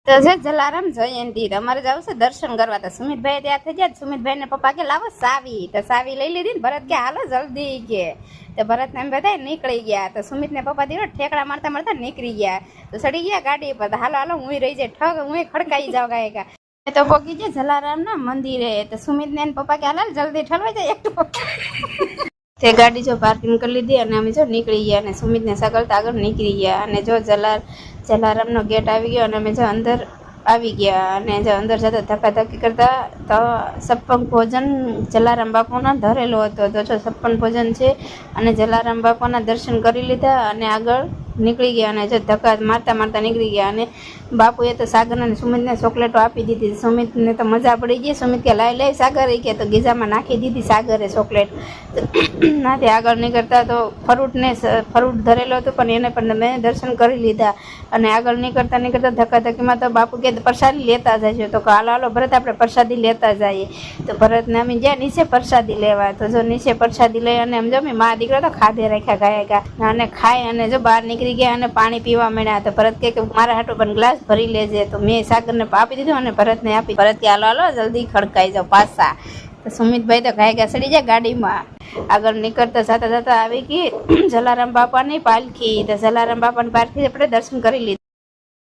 તો છે જલારામ જયંતિ તમારે જવું છે દર્શન કરવા. તો સુમિતભાઈ ત્યાં થઈ ગયા. સુમિતભાઈ ને પપ્પા કે લાવો સાવી. તો સાવી લઈ લીધી ને ભરત કે હાલો જલ્દી કે. તો ભરત ને એમ બધા નીકળી ગયા. તો સુમિત ને પપ્પા દીરો ઠેકડા મારતા મારતા નીકળી ગયા. તો ચડી ગયા ગાડી પર. હાલો હાલો હું રહી જાય ઠગ હું ખડકાઈ જાવ ગાયકા. તો પોગી જાય જલારામ ના મંદિરે. તો સુમિત ને પપ્પા કે હાલ જલ્દી ઠલવાઈ જાય એક તે ગાડી જો પાર્કિંગ કરી લીધી અને અમે જો નીકળી ગયા. અને સુમિત ને સગળતા આગળ નીકળી ગયા. અને જો જલારામ નો ગેટ આવી ગયો અને અમે જો અંદર આવી ગયા. અને જો અંદર જતા ધક્કાધક્કી કરતા તો 56 ભોજન જલારામ બાપુના ધરેલો હતો. તો જો 56 ભોજન છે અને જલારામ બાપુના દર્શન કરી લીધા અને આગળ નીકળી ગયા. અને જો ધક્કા મારતા મારતા નીકળી ગયા. અને બાપુએ તો સાગર અને સુમિતને ચોકલેટો આપી દીધી. સુમિતને તો મજા પડી ગઈ. સુમિત કે લાઈ સાગર કે તો ગીઝામાં નાખી દીધી સાગરે ચોકલેટ. નાથી આગળ નીકળતા તો ફરૂટ ધરેલો હતો પણ એને પણ મેં દર્શન કરી લીધા. અને આગળ નીકળતા ધક્કાધક્કીમાં તો બાપુ કે પ્રસાદી લેતા જજો. તો હાલો હાલો ભરત આપણે પ્રસાદી લેતા જઈએ. તો ભરતને અમે જ્યાં નીચે પ્રસાદી લેવા. તો જો નીચે પ્રસાદી લઈ અને એમ જો મા દીકરા તો ખાધે રાખ્યા ગાયકા અને ખાઈ અને જો બહાર નીકળી ગયા અને પાણી પીવા માંડ્યા. તો ભરત કે મારા હાટું પણ ગ્લાસ ભરી લેજે. તો મેં સાગરને આપી દીધું અને ભરતને આપી. ભરત કે હાલો હાલો જલ્દી ખડકાઈ જાઓ પાછા. તો સુમિતભાઈ તો ગાયકા ચડી જાય ગાડીમાં. આગળ નીકળતા જતા આવી ગઈ જલારામ બાપાની પાલખી. તો જલારામ બાપાની પાલખી આપણે દર્શન કરી લીધા.